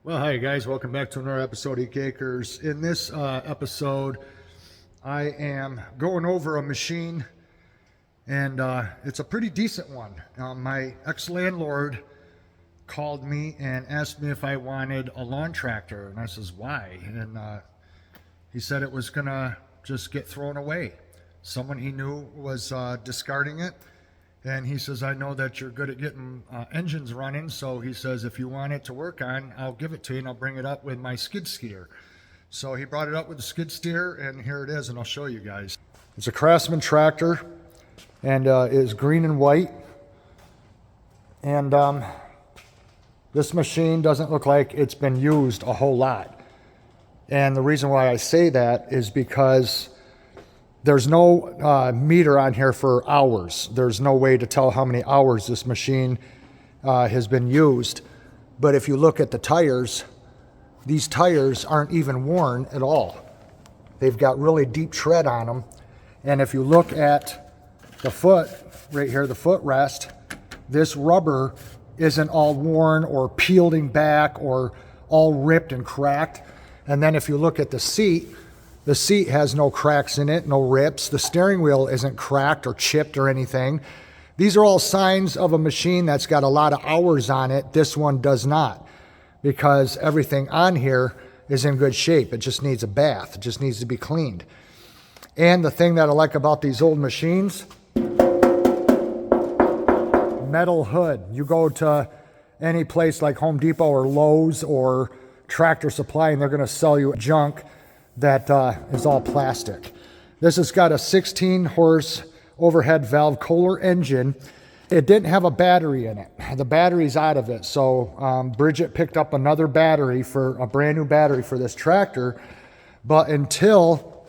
Well, hi guys, welcome back to another episode of Geek Acres. In this episode, I am going over a machine, and it's a pretty decent one. My ex-landlord called me and asked me if I wanted a lawn tractor, and I says, why? And he said it was gonna just get thrown away. Someone he knew was discarding it. And he says, I know that you're good at getting engines running, so he says, if you want it to work on, I'll give it to you and I'll bring it up with my skid steer. So he brought it up with the skid steer, and here it is, and I'll show you guys. It's a Craftsman tractor, and it is green and white. And this machine doesn't look like it's been used a whole lot. And the reason why I say that is because there's no meter on here for hours. There's no way to tell how many hours this machine has been used. But if you look at the tires, these tires aren't even worn at all. They've got really deep tread on them. And if you look at the foot, right here, the footrest, this rubber isn't all worn or peeling back or all ripped and cracked. And then if you look at the seat has no cracks in it, no rips. The steering wheel isn't cracked or chipped or anything. These are all signs of a machine that's got a lot of hours on it. This one does not, because everything on here is in good shape. It just needs a bath. It just needs to be cleaned. And the thing that I like about these old machines, metal hood. You go to any place like Home Depot or Lowe's or Tractor Supply, and they're going to sell you junk that is all plastic. This has got a 16 horse overhead valve Kohler engine. It didn't have a battery in it. The battery's out of it. So Bridget picked up another battery, for a brand new battery for this tractor. But until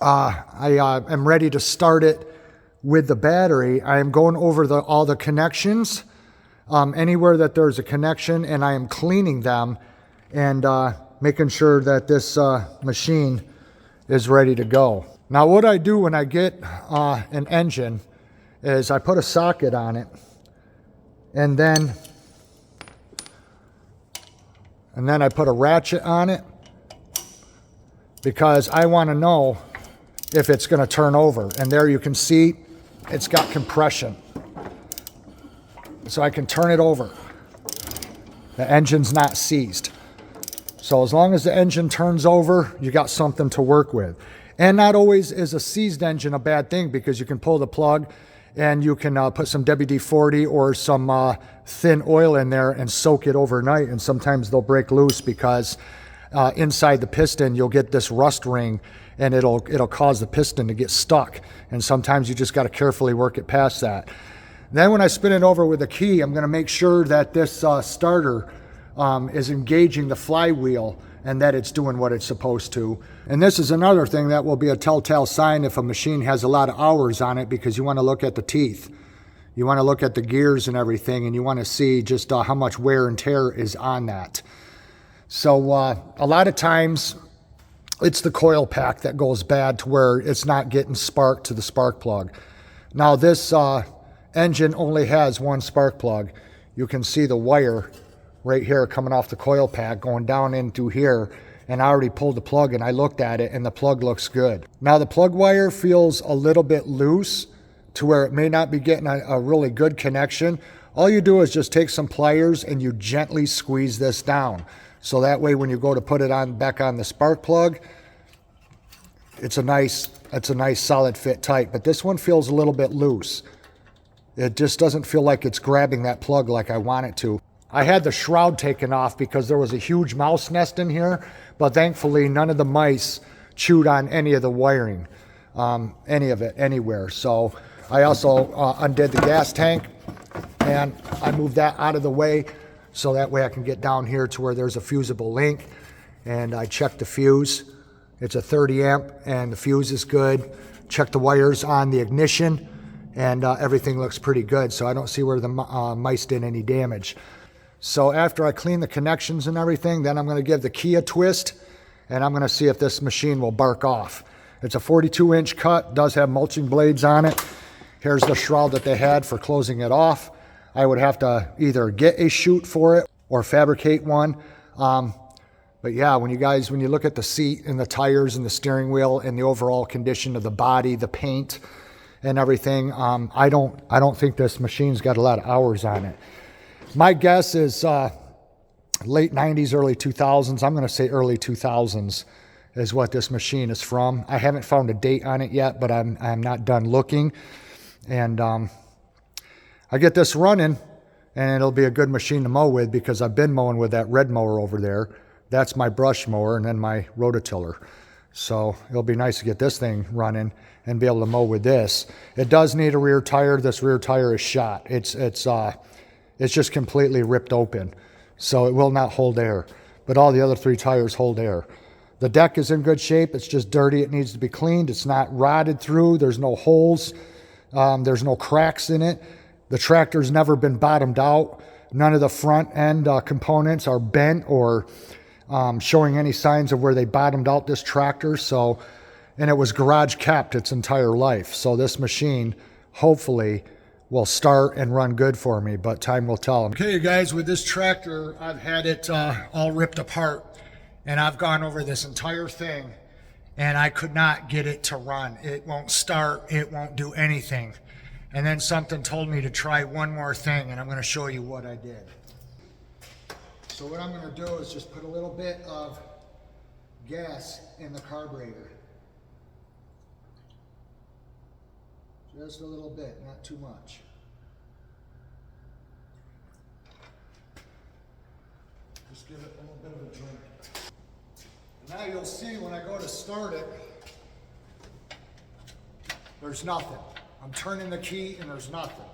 I am ready to start it with the battery, I am going over all the connections, anywhere that there's a connection, and I am cleaning them and making sure that this machine is ready to go. Now what I do when I get an engine is I put a socket on it, and then I put a ratchet on it, because I want to know if it's going to turn over. And there you can see it's got compression, so I can turn it over. The engine's not seized. So as long as the engine turns over, you got something to work with. And not always is a seized engine a bad thing, because you can pull the plug and you can put some WD-40 or some thin oil in there and soak it overnight. And sometimes they'll break loose because inside the piston, you'll get this rust ring, and it'll cause the piston to get stuck. And sometimes you just got to carefully work it past that. Then when I spin it over with the key, I'm going to make sure that this starter is engaging the flywheel and that it's doing what it's supposed to. And this is another thing that will be a telltale sign if a machine has a lot of hours on it, because you want to look at the teeth. You want to look at the gears and everything, and you want to see just how much wear and tear is on that. So a lot of times it's the coil pack that goes bad, to where it's not getting spark to the spark plug. Now this engine only has one spark plug. You can see the wire right here coming off the coil pack going down into here, and I already pulled the plug and I looked at it, and the plug looks good. Now the plug wire feels a little bit loose, to where it may not be getting a really good connection. All you do is just take some pliers and you gently squeeze this down, so that way when you go to put it on back on the spark plug, it's a nice solid fit tight. But this one feels a little bit loose. It just doesn't feel like it's grabbing that plug like I want it to. I had the shroud taken off because there was a huge mouse nest in here, but thankfully none of the mice chewed on any of the wiring, any of it, anywhere. So I also undid the gas tank, and I moved that out of the way, so that way I can get down here to where there's a fusible link, and I checked the fuse. It's a 30 amp, and the fuse is good. Checked the wires on the ignition, and everything looks pretty good, so I don't see where the mice did any damage. So after I clean the connections and everything, then I'm going to give the key a twist, and I'm going to see if this machine will bark off. It's a 42-inch cut, does have mulching blades on it. Here's the shroud that they had for closing it off. I would have to either get a chute for it or fabricate one. But yeah, when you look at the seat and the tires and the steering wheel and the overall condition of the body, the paint and everything, I don't think this machine's got a lot of hours on it. My guess is late 90s, early 2000s. I'm going to say early 2000s is what this machine is from. I haven't found a date on it yet, but I'm not done looking. And I get this running, and it'll be a good machine to mow with because I've been mowing with that red mower over there. That's my brush mower and then my rototiller. So it'll be nice to get this thing running and be able to mow with this. It does need a rear tire. This rear tire is shot. It's just completely ripped open. So it will not hold air. But all the other 3 tires hold air. The deck is in good shape. It's just dirty. It needs to be cleaned. It's not rotted through. There's no holes. There's no cracks in it. The tractor's never been bottomed out. None of the front end components are bent or showing any signs of where they bottomed out this tractor. So, and it was garage capped its entire life. So this machine, hopefully, will start and run good for me, but time will tell. Okay, you guys, with this tractor, I've had it all ripped apart, and I've gone over this entire thing, and I could not get it to run. It won't start. It won't do anything. And then something told me to try one more thing, and I'm going to show you what I did. So what I'm going to do is just put a little bit of gas in the carburetor. Just a little bit, not too much. Just give it a little bit of a drink. And now you'll see when I go to start it, there's nothing. I'm turning the key and there's nothing.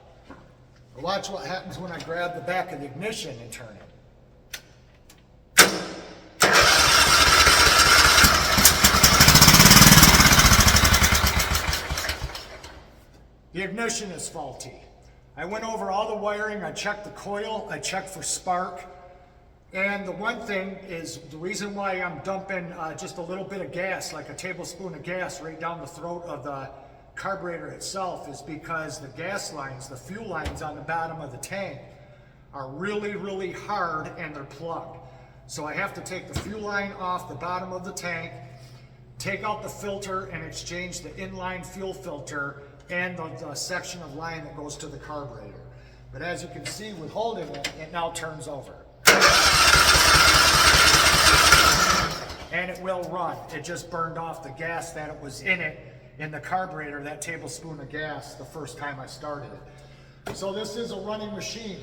But watch what happens when I grab the back of the ignition and turn it. The ignition is faulty. I went over all the wiring, I checked the coil, I checked for spark. And the one thing is, the reason why I'm dumping just a little bit of gas, like a tablespoon of gas right down the throat of the carburetor itself, is because the gas lines, the fuel lines on the bottom of the tank are really, really hard and they're plugged. So I have to take the fuel line off the bottom of the tank, take out the filter and exchange the inline fuel filter and the section of line that goes to the carburetor. But as you can see with holding it, it now turns over. And it will run. It just burned off the gas that it was in it, in the carburetor, that tablespoon of gas, the first time I started it. So this is a running machine.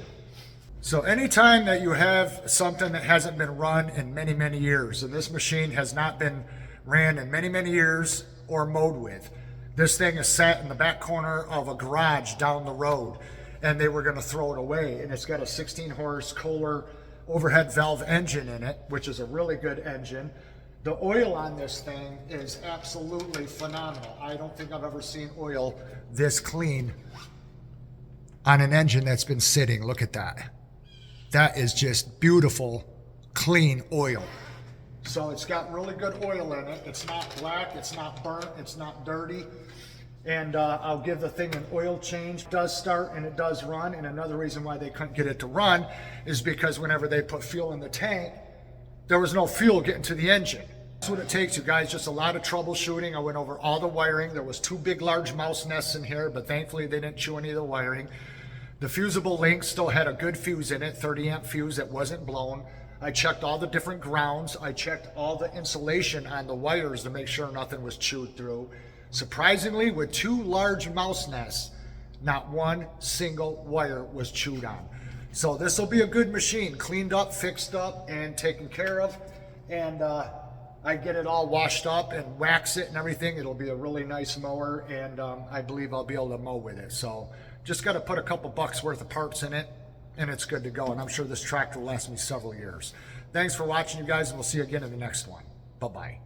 So anytime that you have something that hasn't been run in many, many years, and this machine has not been ran in many, many years or mowed with, this thing is sat in the back corner of a garage down the road, and they were going to throw it away. And it's got a 16-horse Kohler overhead valve engine in it, which is a really good engine. The oil on this thing is absolutely phenomenal. I don't think I've ever seen oil this clean on an engine that's been sitting. Look at that. That is just beautiful, clean oil. So it's got really good oil in it. It's not black, it's not burnt, it's not dirty. And I'll give the thing an oil change. It does start and it does run. And another reason why they couldn't get it to run is because whenever they put fuel in the tank, there was no fuel getting to the engine. That's what it takes, you guys, just a lot of troubleshooting. I went over all the wiring. There was 2 big, large mouse nests in here, but thankfully they didn't chew any of the wiring. The fusible link still had a good fuse in it, 30 amp fuse that wasn't blown. I checked all the different grounds. I checked all the insulation on the wires to make sure nothing was chewed through. Surprisingly, with 2 large mouse nests, not one single wire was chewed on. So this will be a good machine, cleaned up, fixed up, and taken care of. And I get it all washed up and wax it and everything. It'll be a really nice mower, and I believe I'll be able to mow with it. So just got to put a couple bucks worth of parts in it, and it's good to go. And I'm sure this tractor will last me several years. Thanks for watching, you guys, and we'll see you again in the next one. Bye-bye.